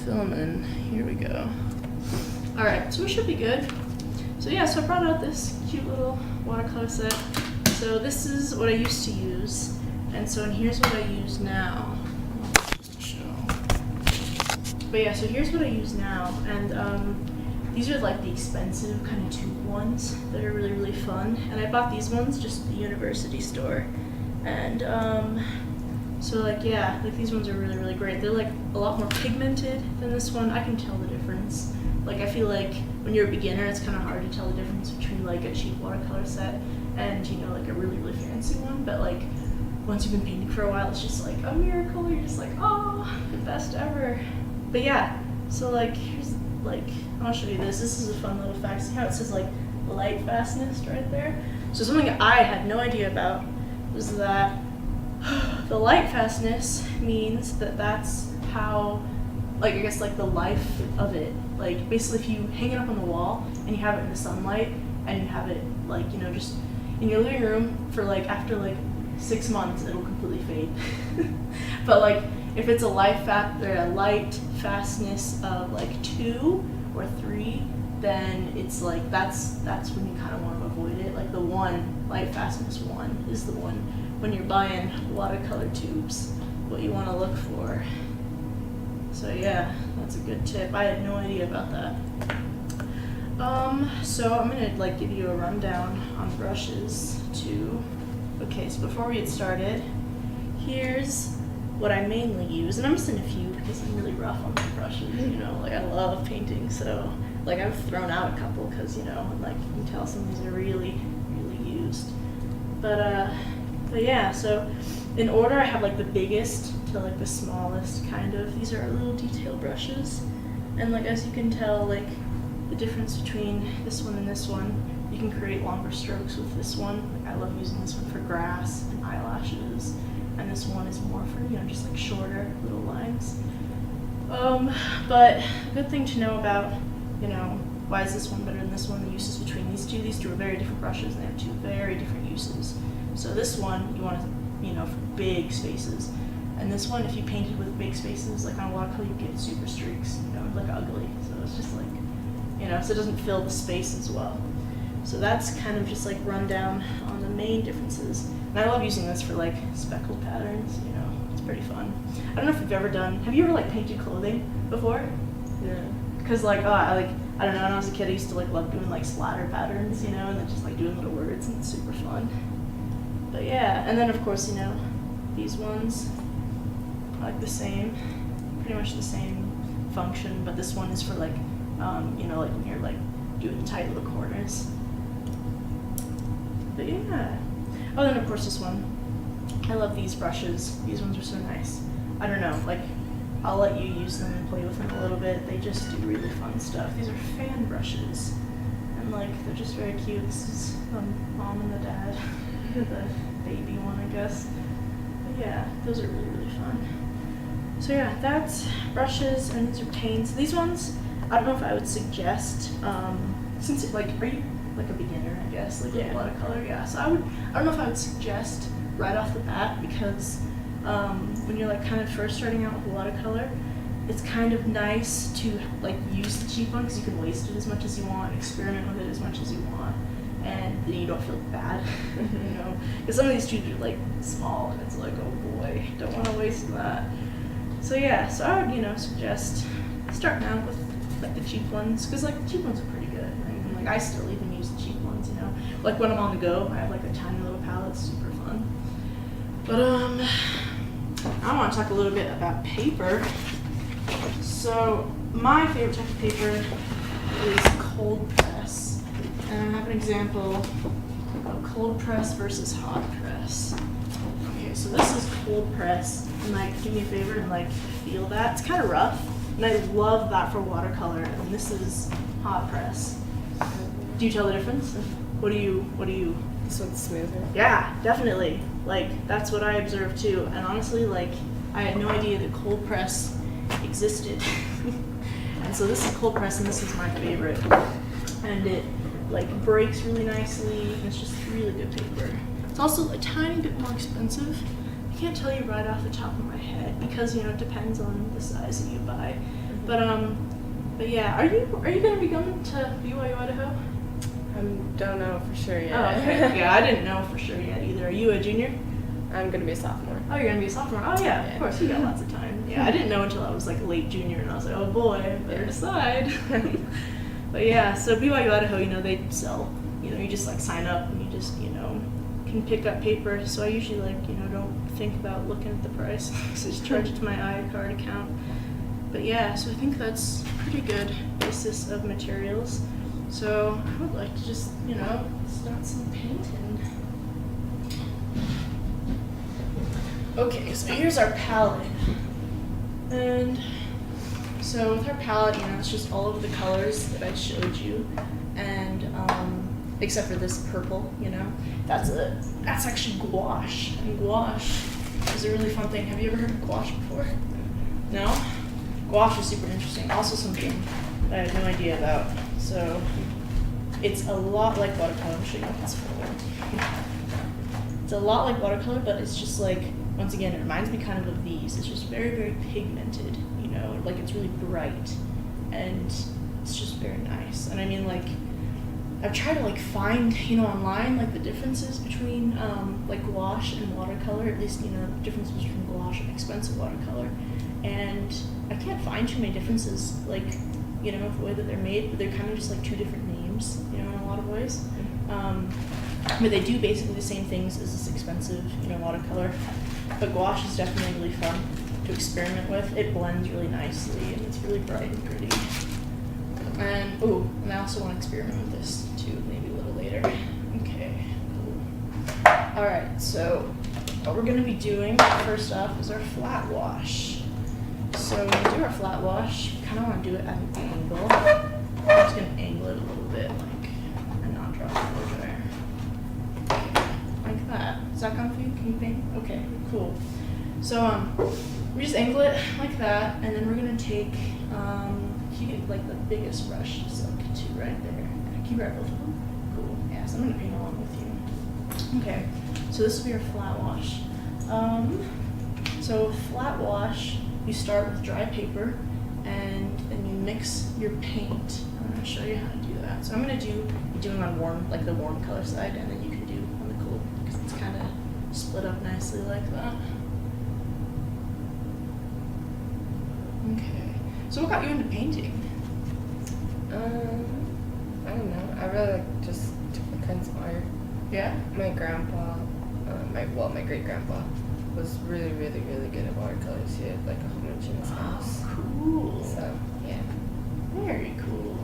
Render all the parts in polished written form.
filming. Here we go. All right, so we should be good. So yeah, so I brought out this cute little watercolor set. So this is what I used to use, and so here's what I use now. Just to show. But yeah, so here's what I use now, and these are like the expensive kind of tube ones that are really, really fun. And I bought these ones just at the university store, and so like, yeah, like these ones are really, really great. They're like a lot more pigmented than this one. I can tell the difference. Like I feel like when you're a beginner, it's kind of hard to tell the difference between like a cheap watercolor set and, you know, like a really, really fancy one. But like once you've been painting for a while, it's just like a miracle. You're just like, oh, the best ever. But yeah, so like here's like, I'll show you this. This is a fun little fact. See how it says like light fastness right there? So something I had no idea about was that the light fastness means that that's how, like, I guess like the life of it. Like basically if you hang it up on the wall and you have it in the sunlight and you have it like, you know, just in your living room for like after like 6 months, it'll completely fade. But like if it's a light fastness of like 2 or 3, then it's like that's when you kind of want to avoid it. Like the one light fastness 1 is the one when you're buying watercolor tubes, what you want to look for. So yeah, that's a good tip. I had no idea about that. So I'm gonna like give you a rundown on brushes too. Okay, so before we get started, here's what I mainly use, and I'm just in a few because I'm really rough on my brushes, you know, like I love painting, so like I've thrown out a couple because, you know, like you can tell some of these are really, really used. But yeah, so in order I have like the biggest to like the smallest kind of. These are little detail brushes, and like as you can tell, like the difference between this one and this one, you can create longer strokes with this one. Like I love using this one for grass and eyelashes, and this one is more for, you know, just like shorter little lines. But a good thing to know about, you know, why is this one better than this one, the uses between these two are very different brushes, and they have 2 very different uses. So this one you want to, you know, for big spaces, and this one if you painted with big spaces like on watercolor, you get super streaks, you know, like ugly. So it's just like, you know, so it doesn't fill the space as well. So that's kind of just like rundown on the main differences. And I love using this for like speckled patterns, you know, it's pretty fun. I don't know if you've ever have you ever like painted clothing before? Yeah. Because like, I don't know, when I was a kid I used to like love doing like splatter patterns, you know, and then just like doing little words, and it's super fun. But yeah, and then of course, you know, these ones are like the same, pretty much the same function, but this one is for like, you know, like when you're like doing tight little corners. But yeah. Oh, then of course this one. I love these brushes. These ones are so nice. I don't know, like I'll let you use them and play with them a little bit. They just do really fun stuff. These are fan brushes, and like they're just very cute. This is the mom and the dad, the baby one, I guess. But yeah, those are really, really fun. So yeah, that's brushes, and these are paints. These ones, I don't know if I would suggest, since it, like, are you like a beginner, I guess, like Yeah. a watercolor? Yeah, so I don't know if I would suggest right off the bat, because when you're like kind of first starting out with watercolor, it's kind of nice to like use the cheap one because you can waste it as much as you want, experiment with it as much as you want, and then you don't feel bad, you know, because some of these tubes are like small and it's like, oh boy, don't want to waste that. So yeah, so I would, you know, suggest starting out with like the cheap ones, because like the cheap ones are pretty good. I mean, like I still even use the cheap ones, you know, like when I'm on the go, I have like a tiny little palette, super fun. But I want to talk a little bit about paper. So my favorite type of paper is cold press, and I have an example of cold press versus hot press. Okay, so this is cold press, and like, do me a favor and like feel that. It's kind of rough, and I love that for watercolor. And this is hot press. Do you tell the difference? What do you? This one's smoother. Yeah, definitely. Like that's what I observed too. And honestly, like I had no idea that cold press existed. And so this is cold press, and this is my favorite. And it like breaks really nicely, and it's just really good paper. It's also a tiny bit more expensive can't tell you right off the top of my head because it depends on the size that you buy. But yeah, are you gonna be going to BYU Idaho? Don't know for sure yet. Oh, okay. Yeah, I didn't know for sure yet either. Are you a junior? I'm gonna be a sophomore. Oh, you're gonna be a sophomore. Oh yeah, of course. You got lots of time. Yeah, I didn't know until I was like late junior, and I was like, oh boy, better decide. But yeah, so BYU Idaho, they sell. You just like sign up and you just can pick up paper. So I usually don't think about looking at the price. So just charge it to my iCard account. But yeah, so I think that's pretty good basis of materials. So I would like to just start some painting. Okay, so here's our palette. And so with our palette, it's just all of the colors that I showed you. And except for this purple, that's actually gouache. And gouache is a really fun thing. Have you ever heard of gouache before? No? Gouache is super interesting. Also something that I had no idea about. So it's a lot like watercolor. I'll show you what it's for. It's a lot like watercolor, but it's just like, once again, it reminds me kind of these. It's just very, very pigmented, like it's really bright, and it's just very nice. And I mean, like, I've tried to find, online, the differences between gouache and watercolor, at least, the differences between gouache and expensive watercolor. And I can't find too many differences, the way that they're made, but they're kind of just two different names, in a lot of ways. But they do basically the same things as this expensive, watercolor. But gouache is definitely really fun to experiment with. It blends really nicely, and it's really bright and pretty. And I also want to experiment with this too, maybe a little later. Okay, cool. All right, so what we're going to be doing first off is our flat wash. So when we do our flat wash, you kind of want to do it at an angle. I'm just going to angle it a little bit, and not drop the blow dryer. Like that. Is that comfy? Can you paint? Okay, cool. So we just angle it like that, and then we're going to take, you get the biggest brush, so two right there. Can you grab both of them? Cool. Yeah, so I'm going to paint along with you. Okay, so this will be our flat wash. So flat wash, you start with dry paper, and then you mix your paint. I'm going to show you how to do that. So I'm going to do them on warm, the warm color side, and then you can do on the cool, because it's kind of split up nicely like that. Okay. So what got you into painting? I don't know. I really just different kinds of art. Yeah? My grandpa, my great grandpa was really, really, really good at watercolors. He had a whole bunch in his house. Cool. So, yeah. Very cool.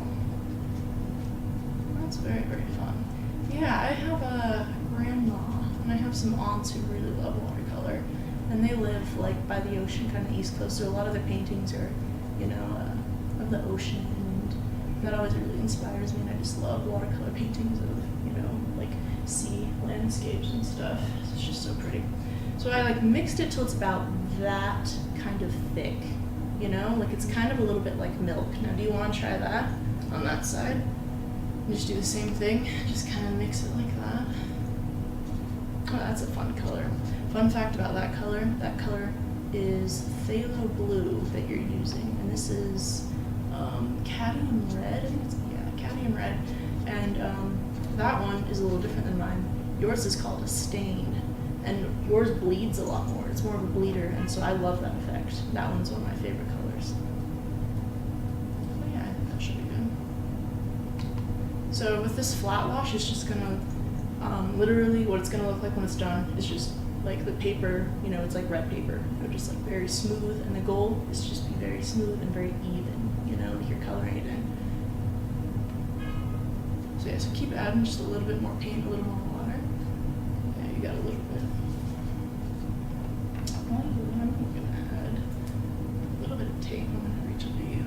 That's very, very fun. Yeah, I have a grandma, and I have some aunts who really love watercolor. And they live by the ocean, kind of East Coast, so a lot of their paintings are, of the ocean, and that always really inspires me. And I just love watercolor paintings of, sea landscapes and stuff. It's just so pretty. So I mixed it till it's about that kind of thick, it's kind of a little bit like milk. Now, do you want to try that on that side? And just do the same thing, just kind of mix it like that. Oh, that's a fun color. Fun fact about that color is phthalo blue that you're using, and this is cadmium red. I think it's cadmium red, and that one is a little different than mine. Yours is called a stain, and yours bleeds a lot more. It's more of a bleeder, and so I love that effect. That one's one of my favorite colors. But yeah, I think that should be good. So with this flat wash, it's just gonna literally what it's gonna look like when it's done is just the paper, it's like red paper, just very smooth, and the goal is just be very smooth and very even, if you're coloring it in. So yeah, so keep adding just a little bit more paint, a little more water. Yeah, you got a little bit. I'm gonna add a little bit of tape. I'm gonna reach over you.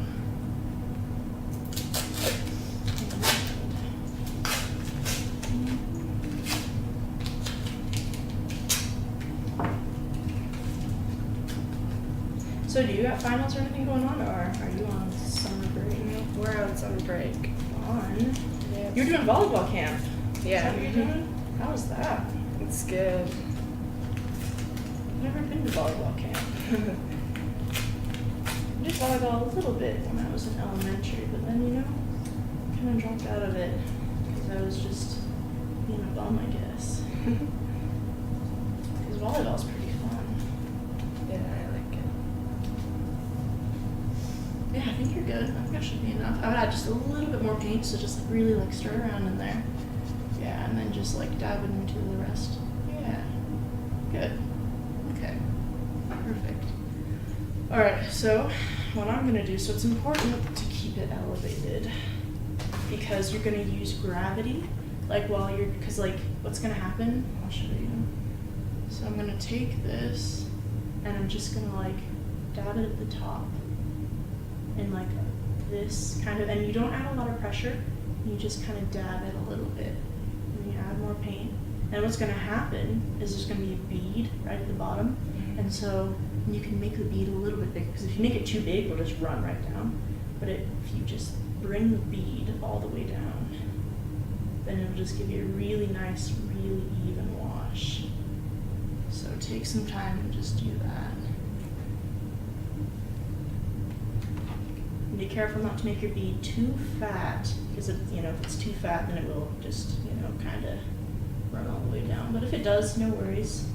So do you have finals or anything going on, or are you on summer break? We're on summer break. Fun. Yeah. You're doing volleyball camp. Yeah. Is that what you're doing? How was that? It's good. I've never been to volleyball camp. I did volleyball a little bit when I was in elementary, but then, you know, kind of dropped out of it because I was just being a bum, I guess. Because volleyball's pretty fun. Yeah, I like it. Yeah, I think you're good. I think that should be enough. I would add just a little bit more paint, so just like really like stir around in there. Yeah, and then just like dab it into the rest. Yeah, good. Okay, perfect. All right, so what I'm gonna do, so it's important to keep it elevated because you're gonna use gravity, like while you're, cause like what's gonna happen, I'll show you. So I'm gonna take this and I'm just gonna like dab it at the top in like this kind of, and you don't add a lot of pressure, you just kind of dab it a little bit and you add more paint. And what's gonna happen is there's gonna be a bead right at the bottom, and so you can make the bead a little bit bigger, because if you make it too big, it'll just run right down. But if you just bring the bead all the way down, then it'll just give you a really nice, really even wash. So take some time and just do that. And be careful not to make your bead too fat, because if it's too fat, then it will just, kind of run all the way down. But if it does, no worries.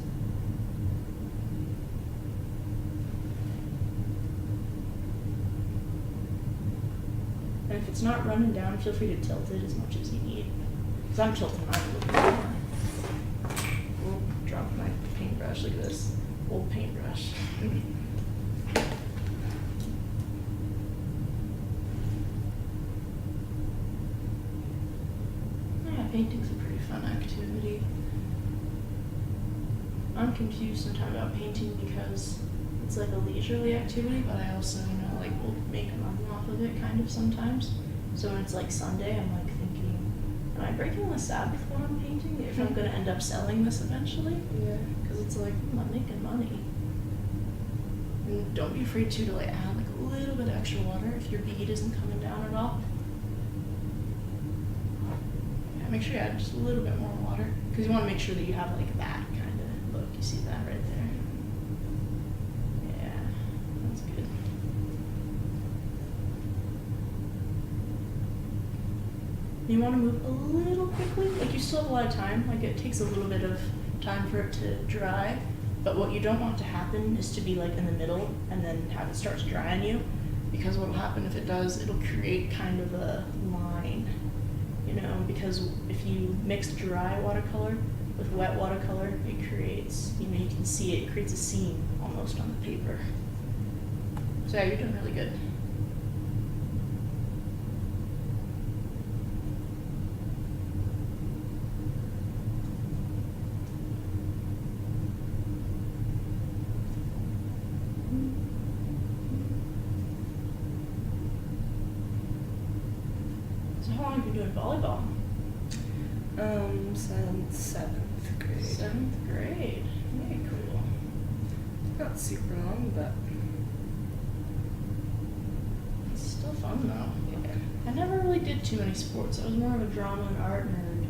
And if it's not running down, feel free to tilt it as much as you need. Because I'm tilting mine a little bit more. Oh, dropped my paintbrush. Look at this old paintbrush. Yeah, painting's a pretty fun activity. I'm confused sometimes about painting because it's like a leisurely activity, but I also, will make money off of it kind of sometimes. So when it's like Sunday, I'm like thinking, am I breaking the Sabbath when I'm painting? If I'm going to end up selling this eventually? Yeah. Because it's like, I'm making money. And don't be afraid to like add like a little bit of extra water if your bead isn't coming down at all. Yeah, make sure you add just a little bit more water, because you want to make sure that you have like that kind of look. You see that right there? You want to move a little quickly, like you still have a lot of time, like it takes a little bit of time for it to dry, but what you don't want to happen is to be like in the middle and then have it start to dry on you, because what will happen if it does, it'll create kind of a line, because if you mix dry watercolor with wet watercolor, it creates, you can see it creates a seam almost on the paper. So yeah, you're doing really good. How long have you been doing volleyball? Since 7th grade. 7th grade. Very cool. Not super long, but It's still fun though. yeah. I never really did too many sports. I was more of a drama and art nerd.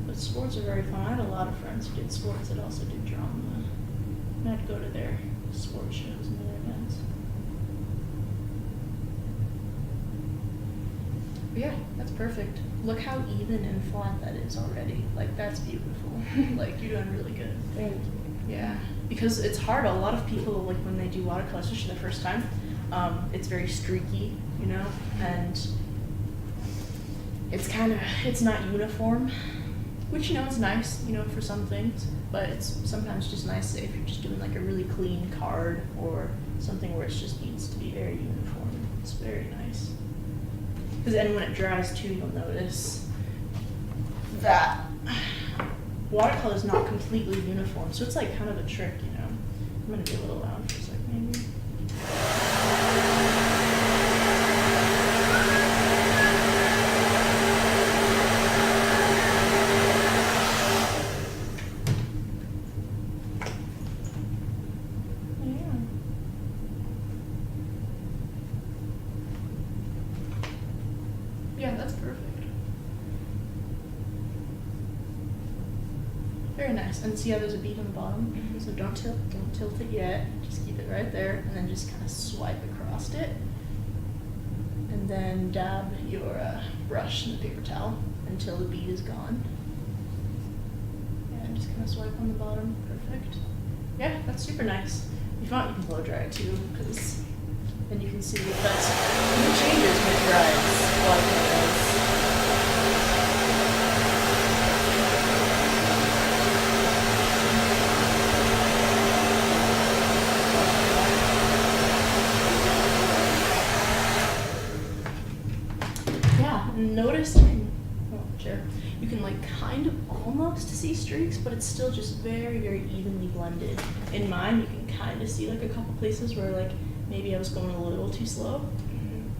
But sports are very fun. I had a lot of friends who did sports that also did drama. And I'd go to their sports shows and their events. Yeah, that's perfect. Look how even and flat that is already. Like, that's beautiful. Like, you're doing really good. Thank you. Yeah, because it's hard. A lot of people, like, when they do watercolor, especially the first time, it's very streaky, and it's not uniform, which, is nice, for some things, but it's sometimes just nice, say, if you're just doing, like, a really clean card or something where it just needs to be very uniform. It's very nice. Because then when it dries too, you'll notice that watercolor is not completely uniform, so it's like kind of a trick, I'm going to be a little loud for a sec, maybe. Yeah, that's perfect. Very nice. And see how there's a bead on the bottom? Mhm. So don't tilt it yet. Just keep it right there, and then just kind of swipe across it. And then dab your brush in the paper towel until the bead is gone. Yeah, and just kind of swipe on the bottom. Perfect. Yeah, that's super nice. If you want, you can blow dry it too, because then you can see the effects. It changes when it dries. Watercolor does. Notice you can like kind of almost see streaks, but it's still just very, very evenly blended. In mine, you can kind of see like a couple places where like maybe I was going a little too slow.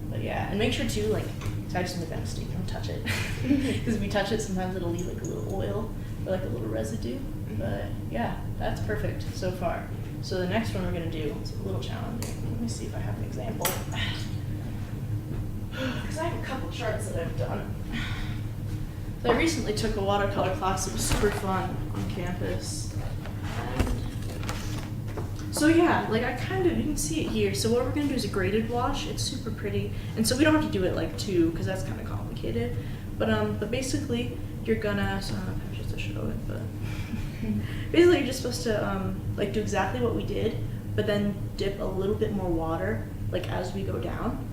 But yeah, and make sure too, like, so I just made that mistake, don't touch it. Because if you touch it, sometimes it'll leave like a little oil or like a little residue. But yeah, that's perfect so far. So the next one we're gonna do is a little challenging. Let me see if I have an example. Because I have a couple charts that I've done. So I recently took a watercolor class. It was super fun on campus. And so yeah, like I kind of, you can see it here. So what we're gonna do is a graded wash. It's super pretty. And so we don't have to do it like two, because that's kind of complicated. But basically you're gonna, so I don't know if I have to show it, but basically you're just supposed to like do exactly what we did, but then dip a little bit more water like as we go down.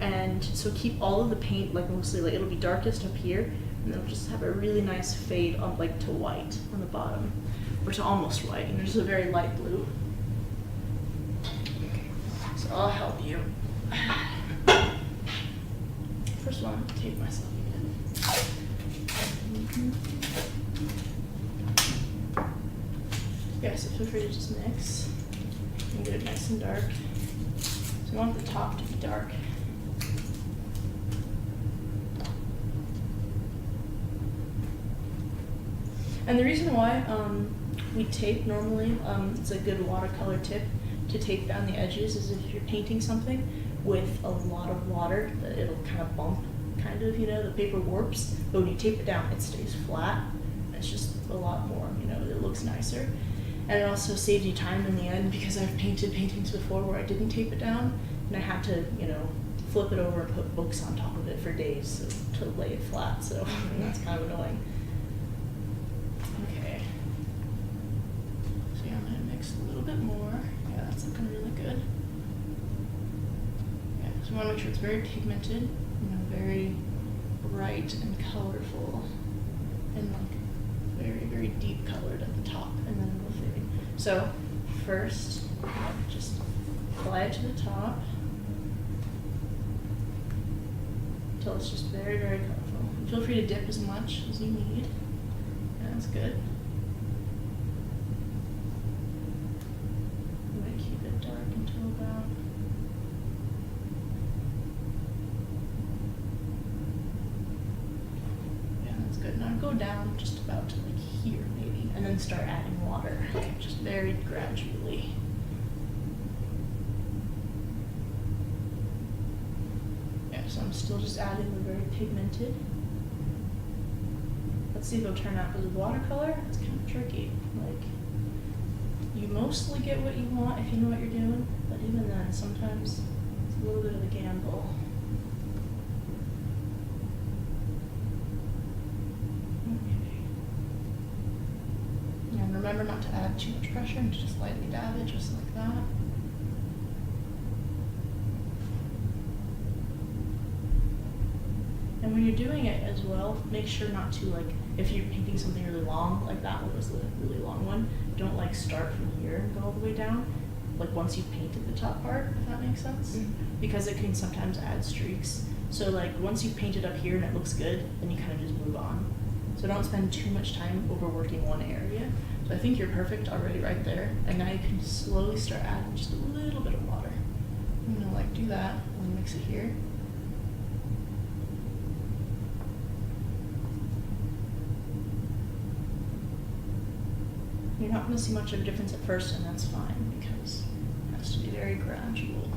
And so keep all of the paint, like mostly, like it'll be darkest up here, and then it'll just have a really nice fade on, like to white on the bottom, or to almost white, and there's a very light blue. Okay, so I'll help you. First one, tape myself again. Yeah, so feel free to just mix and get it nice and dark. So you want the top to be dark. And the reason why we tape normally, it's a good watercolor tip to tape down the edges, is if you're painting something with a lot of water, that it'll kind of bump, kind of, you know, the paper warps, but when you tape it down, it stays flat. It's just a lot more, you know, it looks nicer. And it also saves you time in the end, because I've painted paintings before where I didn't tape it down, and I had to, you know, flip it over and put books on top of it for days to lay it flat, so that's kind of annoying. Okay. So yeah, I'm gonna mix a little bit more. Yeah, that's looking really good. Yeah, so we wanna make sure it's very pigmented, you know, very bright and colorful, and like very, very deep colored at the top, and then it'll fade. So first, just apply it to the top until it's just very, very colorful. Feel free to dip as much as you need. That's good. I'm going to keep it dark until about, yeah, that's good. Now go down just about to like here maybe, and then start adding water, just very gradually. Yeah, so I'm still just adding the very pigmented. Let's see if it'll turn out, because with watercolor, it's kind of tricky. Like, you mostly get what you want if you know what you're doing, but even then, sometimes it's a little bit of a gamble. Okay. And remember not to add too much pressure, and to just lightly dab it, just like that. And when you're doing it as well, make sure not to, like, if you're painting something really long, like that one was the really long one, don't like start from here and go all the way down, like once you've painted the top part, if that makes sense. Mm-hmm. Because it can sometimes add streaks. So like once you've painted up here and it looks good, then you kind of just move on. So don't spend too much time overworking one area. So I think you're perfect already right there, and now you can slowly start adding just a little bit of water. I'm gonna like do that and mix it here. You're not going to see much of a difference at first, and that's fine, because it has to be very gradual.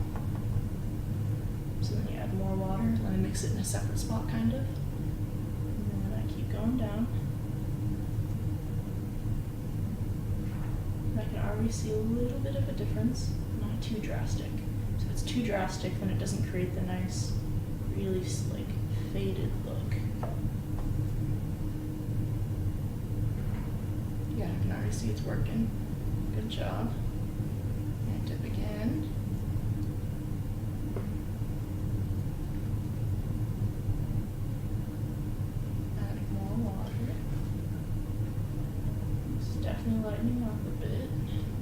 So then you add more water, and then mix it in a separate spot, kind of. And then I keep going down. can already see a little bit of a difference, not too drastic. So if it's too drastic, then it doesn't create the nice, really like faded look. Yeah, I can already see it's working. Good job. And dip again. Adding more water. It's definitely lightening up a bit.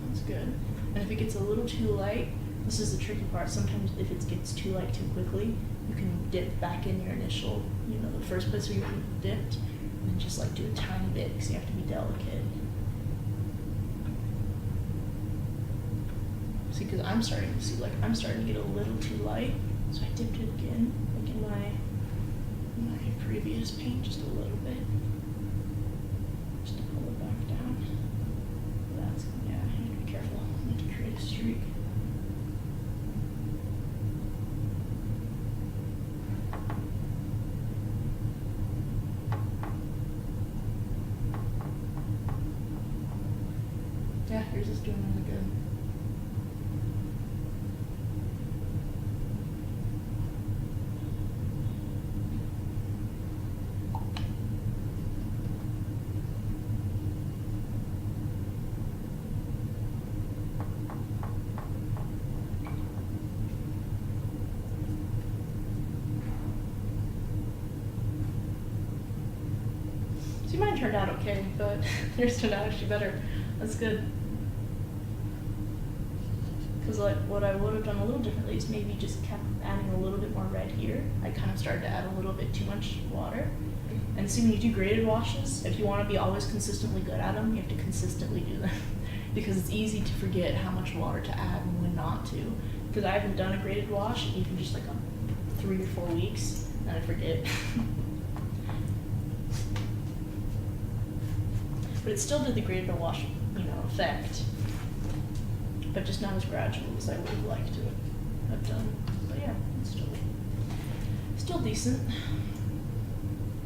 That's good. And if it gets a little too light, this is the tricky part. Sometimes if it gets too light too quickly, you can dip back in your initial, the first place where you dipped, and then just like do a tiny bit because you have to be delicate. See, because I'm starting to get a little too light, so I dipped it again, like in my previous paint, just a little bit, just to pull it back down. That's, yeah, you have to be careful not to create a streak. Yeah, yours is doing really good. See, mine turned out okay, but yours turned out actually better. That's good. Because like what I would have done a little differently is maybe just kept adding a little bit more red here. I kind of started to add a little bit too much water. And see, when you do graded washes, if you want to be always consistently good at them, you have to consistently do them. Because it's easy to forget how much water to add and when not to. Because I haven't done a graded wash in even just like 3 or 4 weeks, and I forget. But it still did the graded wash, effect. But just not as gradual as I would have liked to have done. But yeah, it's still decent.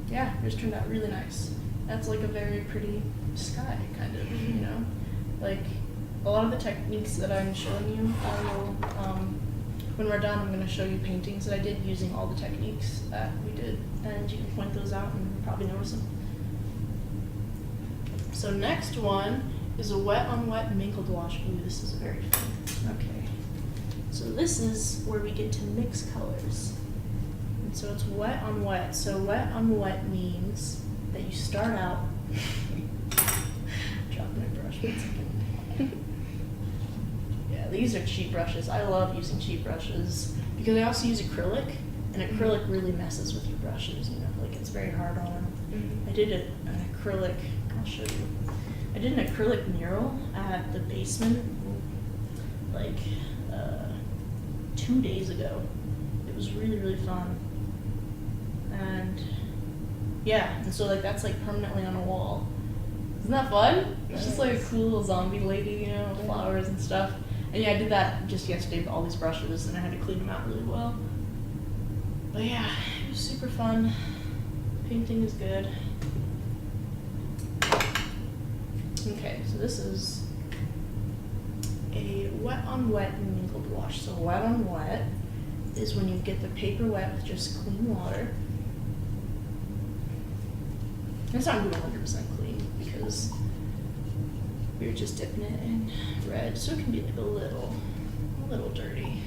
Yeah, yours turned out really nice. That's like a very pretty sky, kind of, Like, a lot of the techniques that I'm showing you, I will, when we're done, I'm going to show you paintings that I did using all the techniques that we did. And you can point those out and probably notice them. So next one is a wet on wet mingled wash. Ooh, this is very fun. Okay. So this is where we get to mix colors. And so it's wet on wet. So wet on wet means that you start out. Drop my brush 1 second. Yeah, these are cheap brushes. I love using cheap brushes because I also use acrylic, and acrylic really messes with your brushes. Like it's very hard on them. I did an acrylic. I'll show you. I did an acrylic mural at the basement like 2 days ago. It was really, really fun. And yeah, and so like that's like permanently on a wall. Isn't that fun? It's just like a cool little zombie lady, with flowers and stuff. And yeah, I did that just yesterday with all these brushes, and I had to clean them out really well. But yeah, it was super fun. Painting is good. Okay, so this is a wet on wet mingled wash. So wet on wet is when you get the paper wet with just clean water. It's not going to be 100% clean because we were just dipping it in red, so it can be like a little dirty.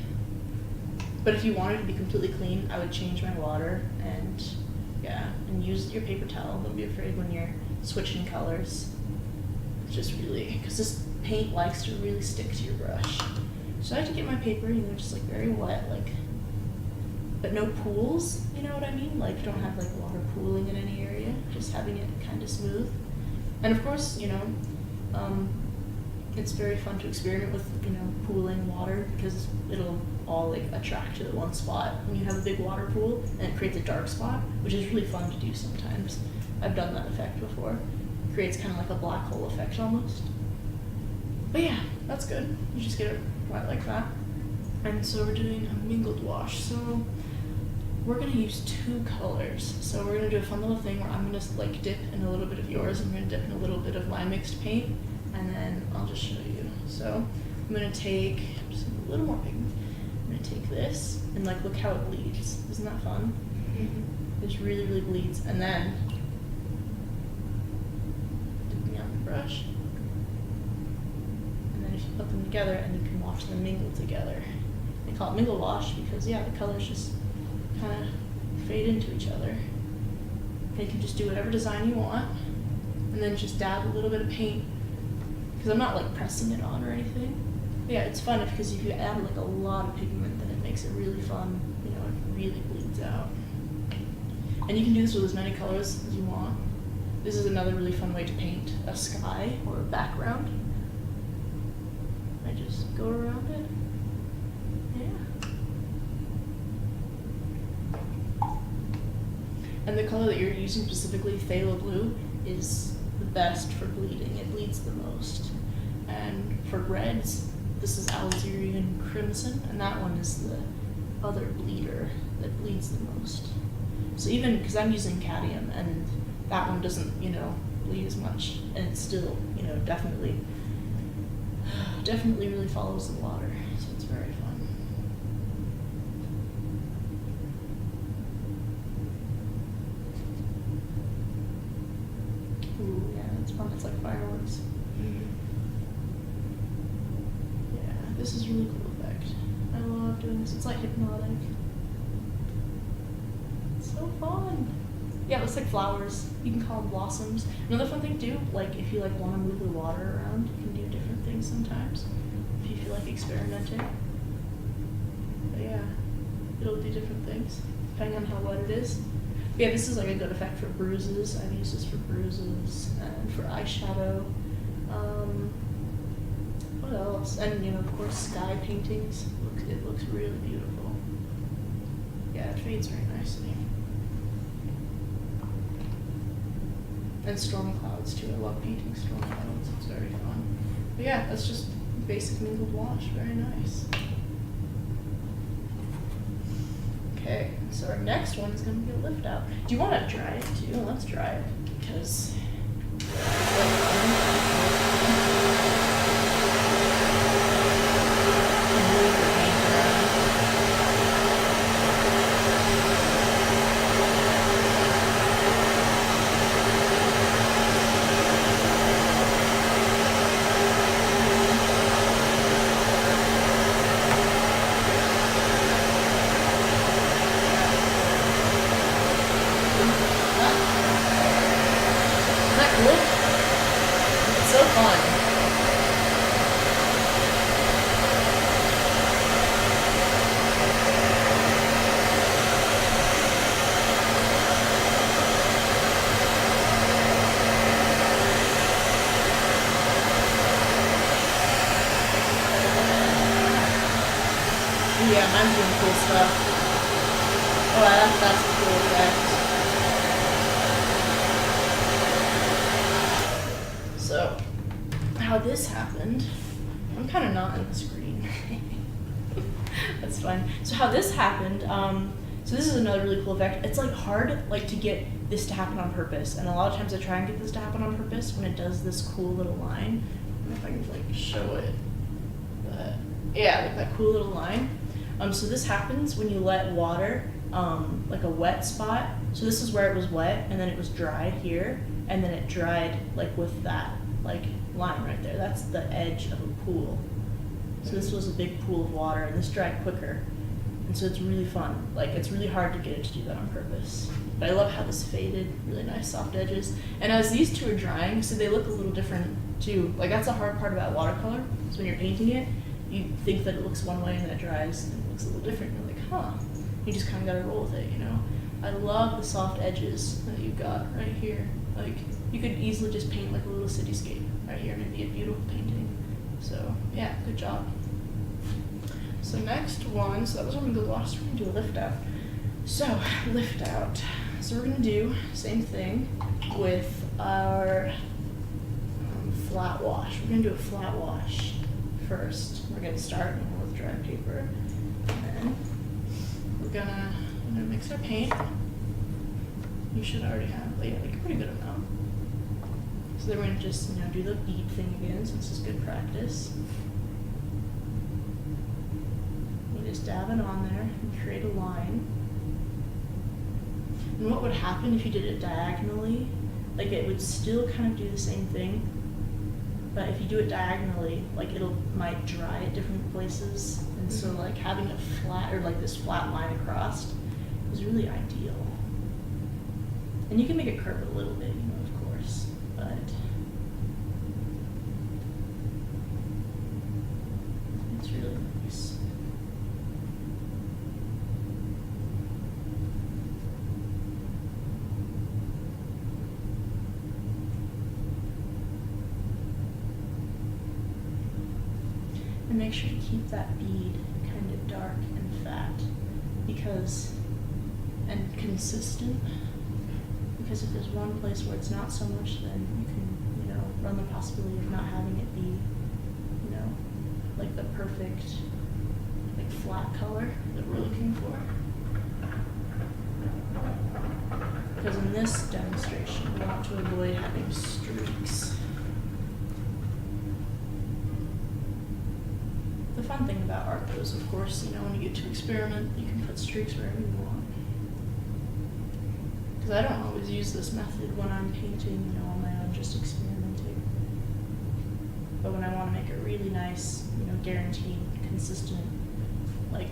But if you wanted it to be completely clean, I would change my water and use your paper towel. Don't be afraid when you're switching colors. It's just really, because this paint likes to really stick to your brush. So I like to get my paper, just like very wet, but no pools, you know what I mean? Like you don't have like water pooling in any area, just having it kind of smooth. And of course, it's very fun to experiment with, pooling water because it'll all like attract to the one spot when you have a big water pool and it creates a dark spot, which is really fun to do sometimes. I've done that effect before. It creates kind of like a black hole effect almost. But yeah, that's good. You just get it right like that. And so we're doing a mingled wash. So we're gonna use 2 colors. So we're gonna do a fun little thing where I'm gonna like dip in a little bit of yours, and I'm gonna dip in a little bit of my mixed paint, and then I'll just show you. So I'm gonna take just a little more pigment. I'm gonna take this and like look how it bleeds. Isn't that fun? Mm-hmm. It just really, really bleeds. And then dip me on the brush. And then you put them together and you can watch them mingle together. They call it mingle wash because yeah, the colors just kind of fade into each other. And you can just do whatever design you want, and then just dab a little bit of paint. Because I'm not like pressing it on or anything. But yeah, it's fun because if you add like a lot of pigment, then it makes it really fun. You know, it really bleeds out. And you can do this with as many colors as you want. This is another really fun way to paint a sky or a background. I just go around it. And the color that you're using specifically, phthalo blue, is the best for bleeding. It bleeds the most. And for reds, this is Algerian crimson, and that one is the other bleeder that bleeds the most. So even, because I'm using cadmium, and that one doesn't, you know, bleed as much, and it's still, you know, definitely really follows the water. So it's very fun. Ooh, yeah, it's fun. It's like fireworks. Yeah, this is really cool effect. I love doing this. It's like hypnotic. It's so fun. Yeah, it looks like flowers. You can call them blossoms. Another fun thing too, like if you like want to move the water around, you can do different things sometimes. If you feel like experimenting. But yeah, it'll do different things depending on how wet it is. Yeah, this is like a good effect for bruises. I've used this for bruises and for eyeshadow. What else? And you know, of course, sky paintings. It looks really beautiful. Yeah, it fades very nicely. And storm clouds too. I love painting storm clouds. It's very fun. But yeah, that's just basic mingled wash. Very nice. Okay, so our next one is going to be a lift out. Do you want to dry it too? Let's dry it because. It's so fun. Yeah, I'm doing cool stuff. Oh, that's a cool effect. So, how this happened, I'm kind of not in the screen. That's fine. So how this happened, so this is another really cool effect. It's like hard like to get this to happen on purpose, and a lot of times I try and get this to happen on purpose when it does this cool little line. I don't know if I can like show it, but yeah, like that cool little line. So this happens when you let water, like a wet spot. So this is where it was wet, and then it was dry here, and then it dried like with that like line right there. That's the edge of a pool. So this was a big pool of water, and this dried quicker. And so it's really fun. Like it's really hard to get it to do that on purpose. But I love how this faded, really nice soft edges. And as these two are drying, so they look a little different too. Like that's the hard part about watercolor. So when you're painting it, you think that it looks one way and then it dries and it looks a little different. You're like, huh. You just kind of gotta roll with it, you know? I love the soft edges that you've got right here. Like, you could easily just paint like a little cityscape right here and it'd be a beautiful painting. So, yeah, good job. So next one, so that was our mingled wash, so we're gonna do a lift out. So, lift out. So we're gonna do same thing with our flat wash. We're gonna do a flat wash first. We're gonna start with dry paper. And then we're gonna mix our paint. You should already have like a pretty good amount. So So then we're gonna just, do the bead thing again, since it's good practice. You just dab it on there and create a line. And what would happen if you did it diagonally? Like it would still kind of do the same thing, but if you do it diagonally, like might dry at different places, and so like having a flat or like this flat line across is really ideal. And you can make it curve a little bit, of course, but it's really nice. And make sure to keep that bead kind of dark and fat and consistent, because if there's one place where it's not so much, then you can, run the possibility of not having it be, like the perfect, like flat color that we're looking for. Because in this demonstration, we want to avoid having streaks. The fun thing about art, though, is, of course, when you get to experiment, you can put streaks wherever you want. Because I don't always use this method when I'm painting, on my own, just experimenting. But when I want to make a really nice, guaranteed, consistent, like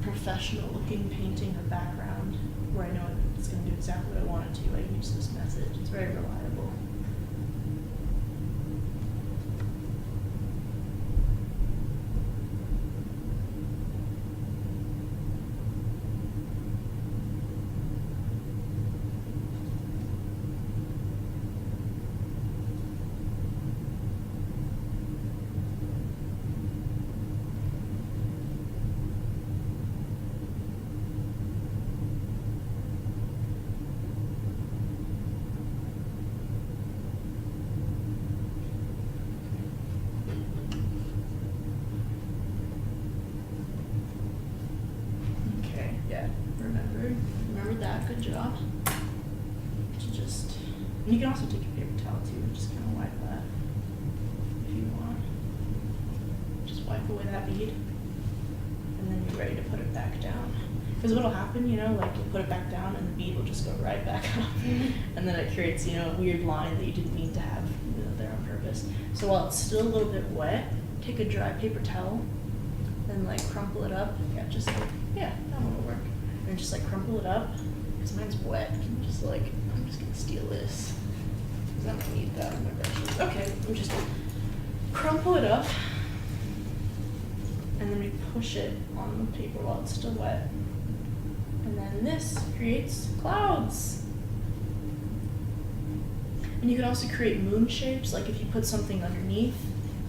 professional-looking painting or background, where I know it's going to do exactly what I want it to, I use this method. It's very reliable. Remember that, good job. And you can also take a paper towel too, and just kind of wipe that if you want. Just wipe away that bead, and then you're ready to put it back down. Because what'll happen, like you'll put it back down and the bead will just go right back up. And then it creates, a weird line that you didn't mean to have there on purpose. So while it's still a little bit wet, take a dry paper towel and like crumple it up. That one will work. And just like crumple it up, because mine's wet. I'm just gonna steal this, because I don't need that on my brushes. Okay, I'm just gonna crumple it up, and then we push it on the paper while it's still wet. And then this creates clouds. And you can also create moon shapes, like if you put something underneath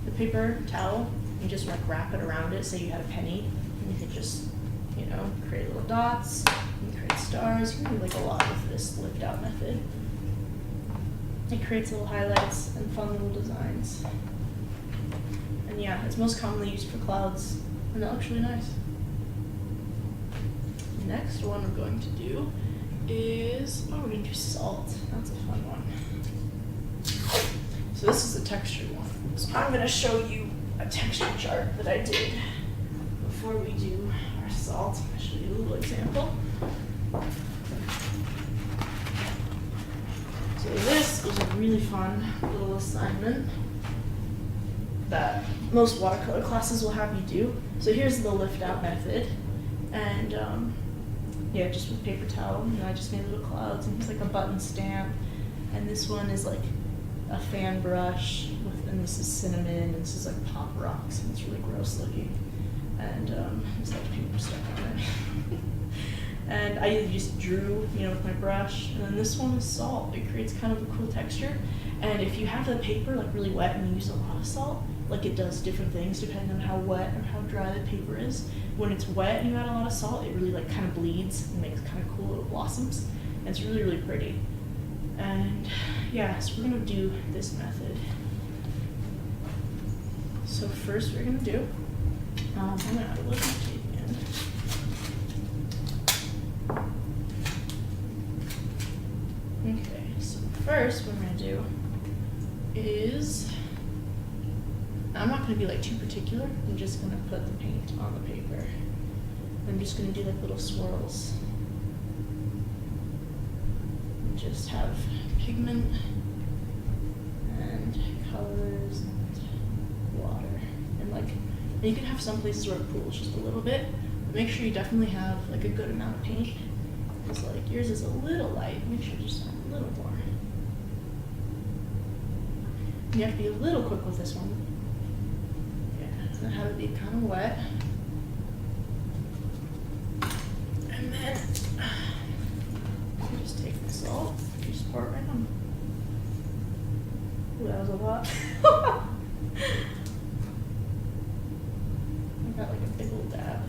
the paper towel, you just like wrap it around it, say you had a penny, and you could just create little dots, and create stars. You can do like a lot with this lift out method. It creates little highlights and fun little designs. And yeah, it's most commonly used for clouds, and that looks really nice. The next one we're going to do is, we're going to do salt. That's a fun one. So this is a texture one. So I'm going to show you a texture chart that I did before we do our salt. I'll show you a little example. So this is a really fun little assignment that most watercolor classes will have you do. So here's the lift out method, and just with paper towel, I just made little clouds, and it's like a button stamp, and this one is like a fan brush, and this is cinnamon, and this is like pop rocks, and it's really gross looking, and it's like paper stuck on it. And I just drew, with my brush, and then this one is salt. It creates kind of a cool texture, and if you have the paper like really wet and you use a lot of salt, like it does different things depending on how wet or how dry the paper is. When it's wet and you add a lot of salt, it really like kind of bleeds and makes kind of cool little blossoms, and it's really, really pretty. And yeah, so we're gonna do this method. So first we're gonna do, I'm gonna add a little tape in. Okay, so first what I'm gonna do is, I'm not gonna be like too particular. I'm just gonna put the paint on the paper. I'm just gonna do like little swirls. And just have pigment and colors and water. And like, and you can have some places where it pools just a little bit, but make sure you definitely have like a good amount of paint. Because like yours is a little light, make sure you just have a little more. You have to be a little quick with this one. Yeah, and have it be kind of wet. And then you just take the salt, you just pour it right on. Ooh, that was a lot. I got like a big old dab.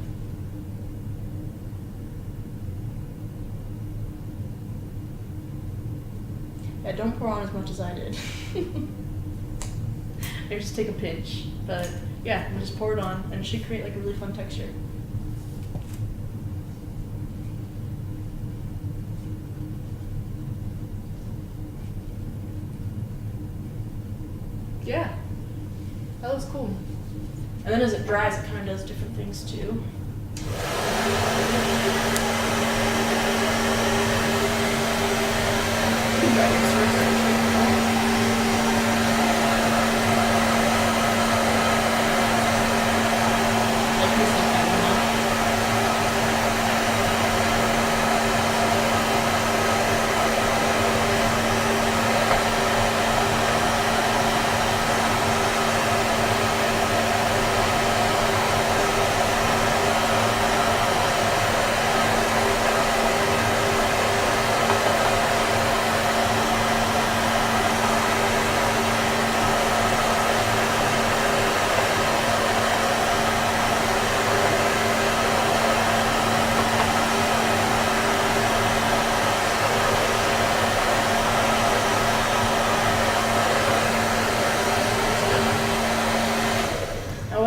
Yeah, don't pour on as much as I did. I just take a pinch, but yeah, and just pour it on, and it should create like a really fun texture. Yeah, that looks cool. And then as it dries, it kind of does different things too.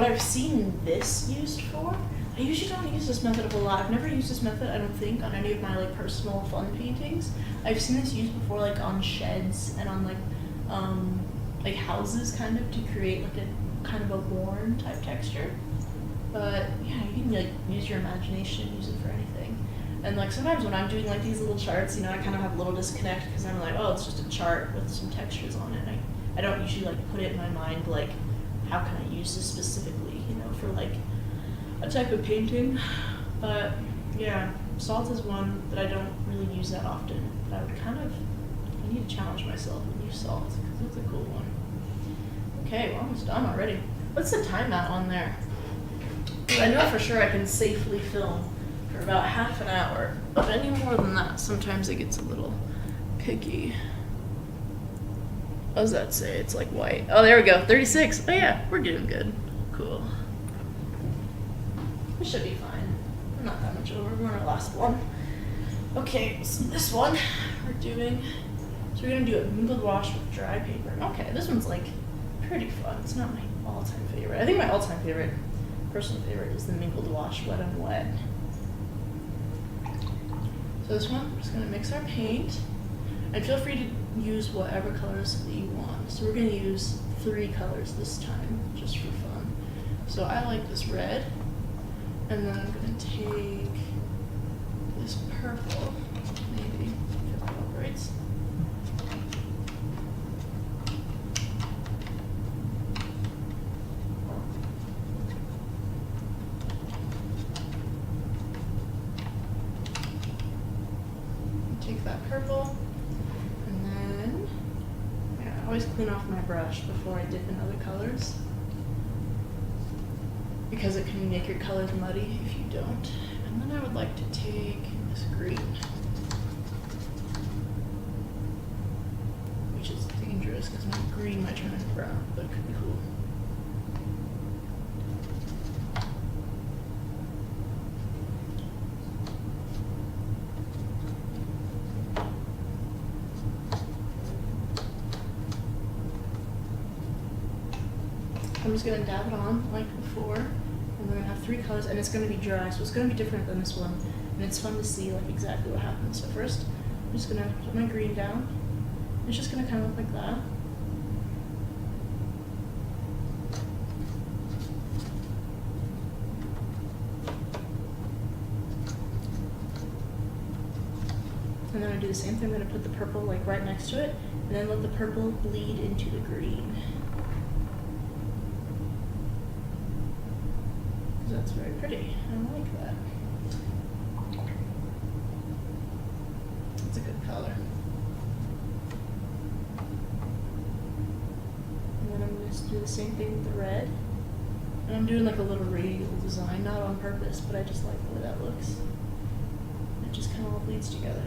I've seen this used for. I usually don't use this method a whole lot. I've never used this method, I don't think, on any of my like personal fun paintings. I've seen this used before like on sheds and on like houses kind of to create like a kind of a worn type texture. But yeah, you can like use your imagination, use it for anything. And like sometimes when I'm doing like these little charts, you know, I kind of have a little disconnect because I'm like, oh, it's just a chart with some textures on it. I don't usually like put it in my mind like, how can I use this specifically, you know, for like a type of painting. But yeah, salt is one that I don't really use that often. But I need to challenge myself and use salt because it's a cool one. Okay, we're almost done already. What's the timeout on there? I know for sure I can safely film for about half an hour, but any more than that, sometimes it gets a little picky. What does that say? It's like white. Oh, there we go. 36. Oh yeah, we're doing good. Cool. It should be fine. We're not that much over. We're on our last one. Okay, so this one we're doing. So we're gonna do a mingled wash with dry paper. Okay, this one's like pretty fun. It's not my all-time favorite. I think my all-time favorite, personal favorite, is the mingled wash wet on wet. So this one, we're just gonna mix our paint. And feel free to use whatever colors that you want. So we're going to use 3 colors this time, just for fun. So I like this red, and then I'm going to take this purple, maybe, if it cooperates. Take that purple. I always clean off my brush before I dip in other colors because it can make your colors muddy if you don't. And then I would like to take this green, which is dangerous because my green might turn into brown, but it could be cool. I'm just going to dab it on like before, and we're going to have 3 colors, and it's going to be dry, so it's going to be different than this one, and it's fun to see like exactly what happens. So first, I'm just going to put my green down. It's just going to kind of look like that. And then I do the same thing. I'm going to put the purple like right next to it, and then let the purple bleed into the green. Because that's very pretty. I like that. It's a good color. And then I'm going to do the same thing with the red. And I'm doing like a little radial design, not on purpose, but I just like the way that looks. It just kind of all bleeds together.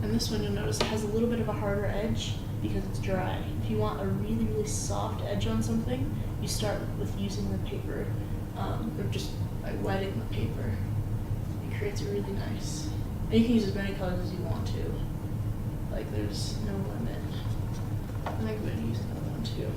And this one, you'll notice it has a little bit of a harder edge because it's dry. If you want a really, really soft edge on something, you start with using the paper, or just like wetting the paper. It creates it really nice. And you can use as many colors as you want to. Like, there's no limit. And I'm going to use another one too.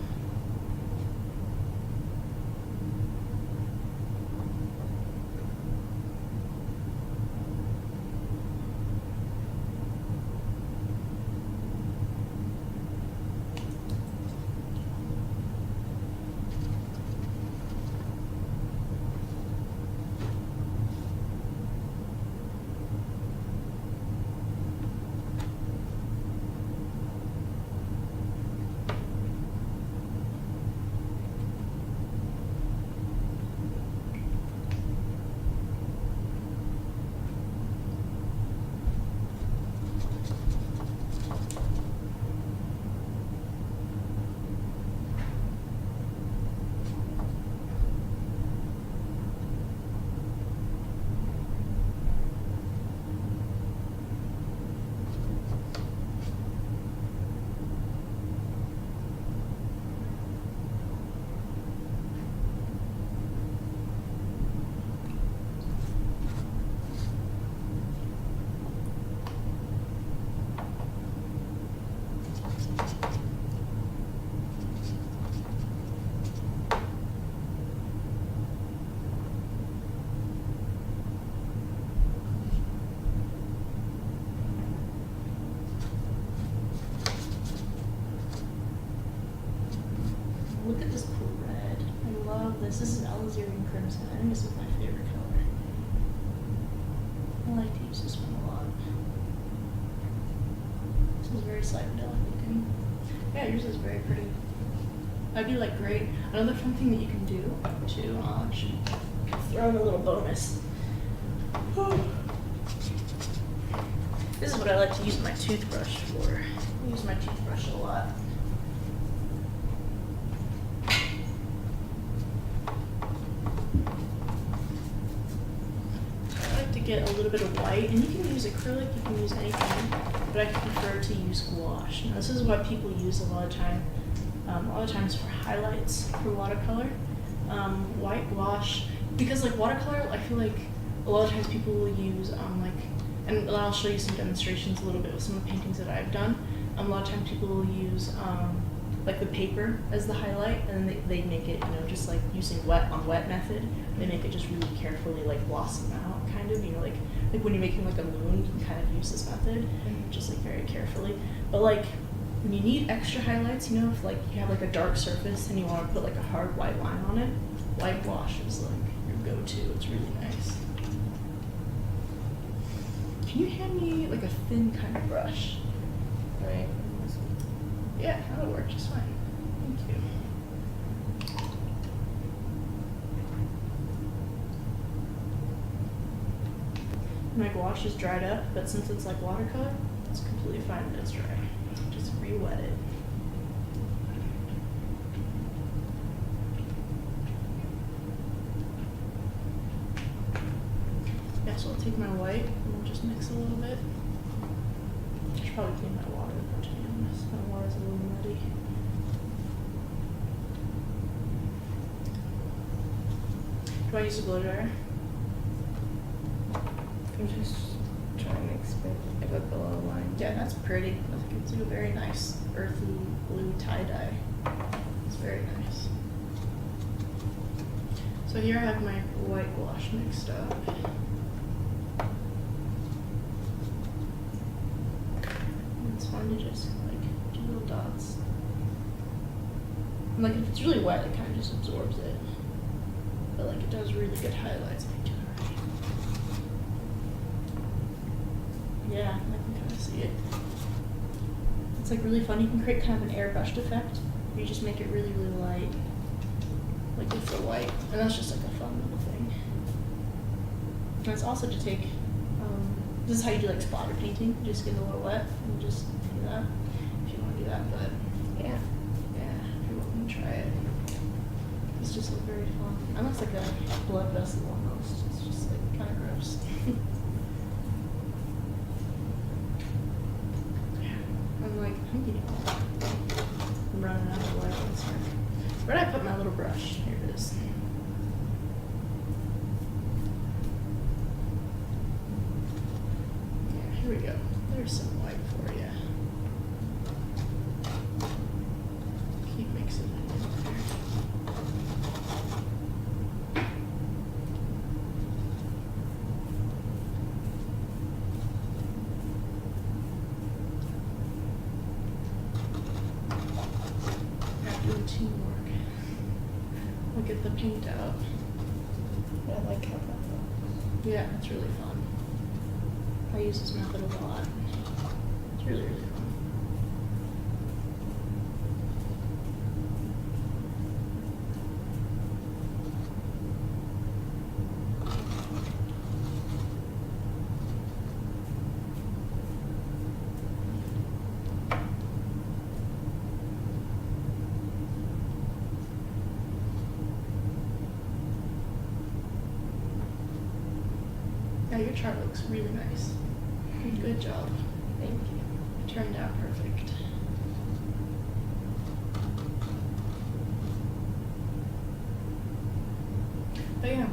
Look at this cool red. I love this. This is Alizarin Crimson. I think this is my favorite color. I like to use this one a lot. This is very psychedelic looking. Yeah, yours is very pretty. That'd be like great. Another fun thing that you can do too, I'll actually throw in a little bonus. This is what I like to use my toothbrush for. I use my toothbrush a lot. Get a little bit of white, and you can use acrylic, you can use anything, but I prefer to use gouache. Now this is what people use a lot of times for highlights for watercolor. White gouache, because like watercolor, I feel like a lot of times people will use and I'll show you some demonstrations a little bit with some of the paintings that I've done. A lot of times people will use like the paper as the highlight, and then they make it, just like using wet method. They make it just really carefully like blossom out, kind of, like when you're making like a moon, you can kind of use this method, just like very carefully. But like when you need extra highlights, if like you have like a dark surface and you want to put like a hard white line on it, white gouache is like your go-to. It's really nice. Can you hand me like a thin kind of brush? Right. Yeah, that'll work just fine. Thank you. My gouache is dried up, but since it's like watercolor, it's completely fine when it's dry. Just re-wet it. Yeah, so I'll take my white and we'll just mix a little bit. I should probably clean my water, to be honest. My water's a little muddy. Do I use a blow dryer? I'm just trying to explain about the little line. Yeah, that's pretty. I think it's a very nice earthy blue tie-dye. It's very nice. So here I have my white gouache mixed up. And it's fun to just like do little dots. And like if it's really wet, it kind of just absorbs it. but like it does really good highlights if you do it right. Yeah, I can kind of see it. It's like really fun. You can create kind of an airbrushed effect. Where you just make it really, really light, like with the white, and that's just like a fun little thing. And it's also to take. This is how you do like splatter painting. You just get a little wet and just do that if you want to do that. But Yeah. yeah, you're welcome to try it. It's just like very fun. It looks like a blood vessel almost. It's just like kind of gross. I'm like, I'm running out of white ones here. Where did I put my little brush? Here it is. Yeah, here we go. There's some white for you. Keep mixing it in there. Doing teamwork. We'll get the paint out. I like how that looks. Yeah, it's really fun. I use this method a lot. It's really, really fun. Yeah, your chart looks really nice. Good job. Thank you. It turned out perfect. But yeah.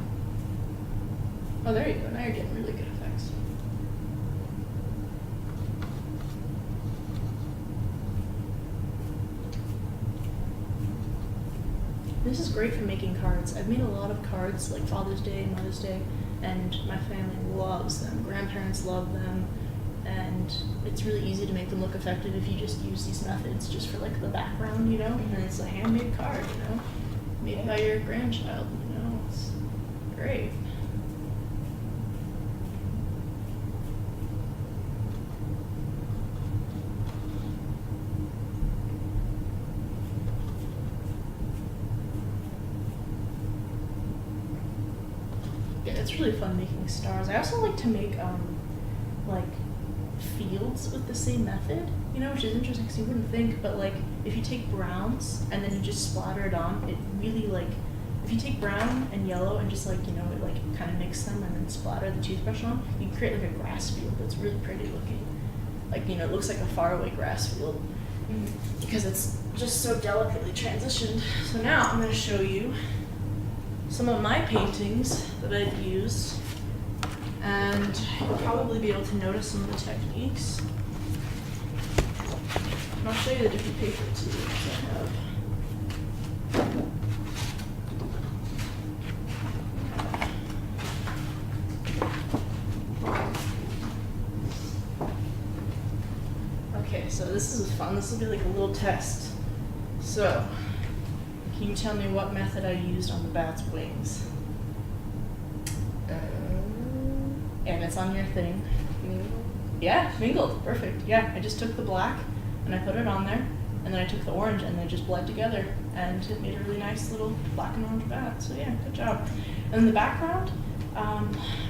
Oh, there you go. Now you're getting really good effects. This is great for making cards. I've made a lot of cards, like Father's Day and Mother's Day, and my family loves them. Grandparents love them, and it's really easy to make them look effective if you just use these methods just for like the background, you know? And it's a handmade card, you know? Made by your grandchild, you know? It's great. Yeah, it's really fun making stars. I also like to make like fields with the same method, you know, which is interesting because you wouldn't think, but like if you take browns and then you just splatter it on, it really like, if you take brown and yellow and just like, you know, like kind of mix them and then splatter the toothbrush on, you can create like a grass field that's really pretty looking. Like, you know, it looks like a faraway grass field because it's just so delicately transitioned. So now I'm going to show you some of my paintings that I've used, and you'll probably be able to notice some of the techniques. And I'll show you the different paper too I have. Okay, so this is fun. This will be like a little test. So, can you tell me what method I used on the bat's wings? And it's on your thing. Mingle? Yeah, mingled. Perfect. Yeah, I just took the black and I put it on there, and then I took the orange and they just bled together, and it made a really nice little black and orange bat. So yeah, good job. And in the background, I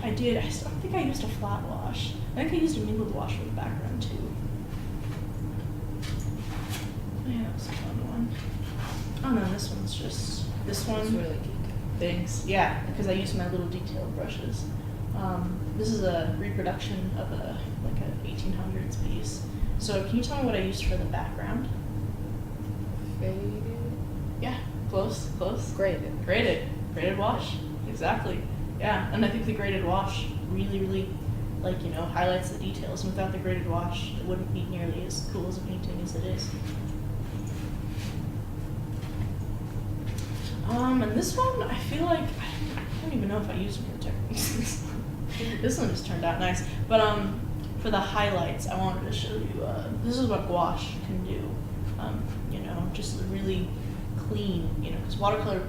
don't think I used a flat wash. I think I used a mingled wash for the background too. Yeah, that was a fun one. Oh no, this one's just, this one. It's really detailed. Things. Yeah, because I use my little detailed brushes. This is a reproduction of a 1800s piece. So can you tell me what I used for the background? Faded? Yeah, close. Graded. Graded wash. Exactly. Yeah, and I think the graded wash really, like, you know, highlights the details. And without the graded wash, it wouldn't be nearly as cool as a painting as it is. And this one, I feel like, I don't even know if I used more techniques. This one just turned out nice. But for the highlights, I wanted to show you, this is what gouache can do. You know, just really clean, you know, because watercolor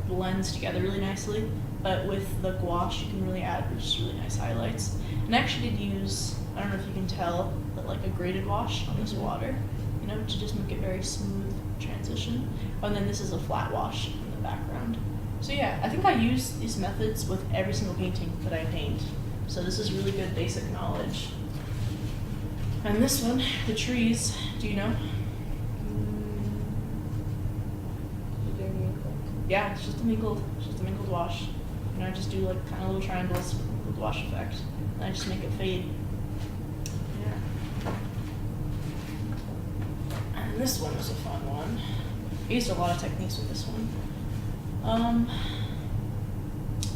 blends together really nicely. But with the gouache, you can really add just really nice highlights. And I actually did use, I don't know if you can tell, but like a graded wash on this water, you know, to just make it very smooth transition. And then this is a flat wash in the background. So yeah, I think I use these methods with every single painting that I paint. So this is really good basic knowledge. And this one, the trees, do you know? Yeah, it's just a mingled wash. You know, I just do like kind of little triangles with mingled wash effect, and I just make it fade. Yeah. And this one was a fun one. I used a lot of techniques with this one.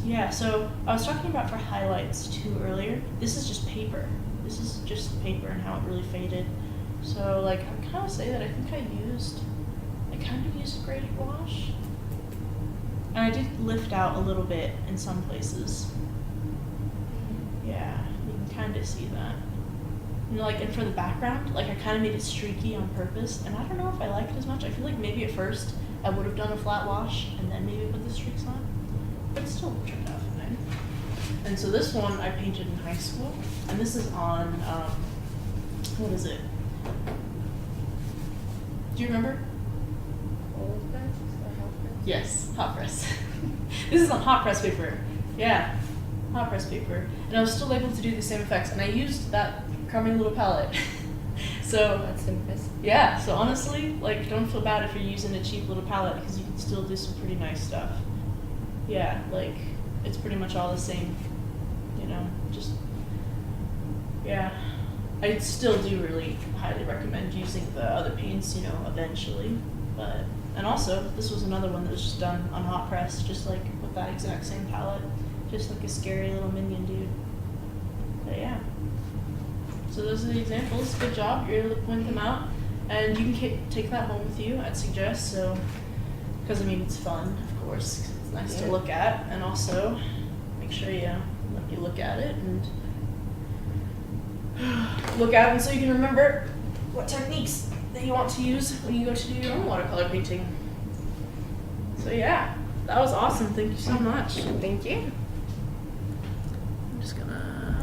Yeah, so I was talking about for highlights too earlier. This is just paper. This is just paper and how it really faded. So like I would kind of say that I think I kind of used a graded wash. And I did lift out a little bit in some places. Yeah, you can kind of see that. You know, like, and for the background, like I kind of made it streaky on purpose, and I don't know if I like it as much. I feel like maybe at first I would have done a flat wash and then maybe put the streaks on, but it still turned out fine. And so this one I painted in high school, and this is on, what is it? Do you remember? Yes, hot press. This is on hot press paper. Yeah, hot press paper. And I was still able to do the same effects, and I used that crummy little palette. So That's impressive. yeah, so honestly, like, don't feel bad if you're using a cheap little palette, because you can still do some pretty nice stuff. Yeah, like, it's pretty much all the same, you know, just, yeah. I still do really highly recommend using the other paints, you know, eventually, but, and also, this was another one that was just done on hot press, just like with that exact same palette, just like a scary little minion dude. But yeah. So those are the examples. Good job. You're able to point them out, and you can take that home with you. I'd suggest so, because I mean it's fun, of course. 'Cause it's nice to look at, and also make sure you look at it and look at it, so you can remember what techniques that you want to use when you go to do your own watercolor painting. So yeah, that was awesome. Thank you so much. Thank you. I'm just gonna.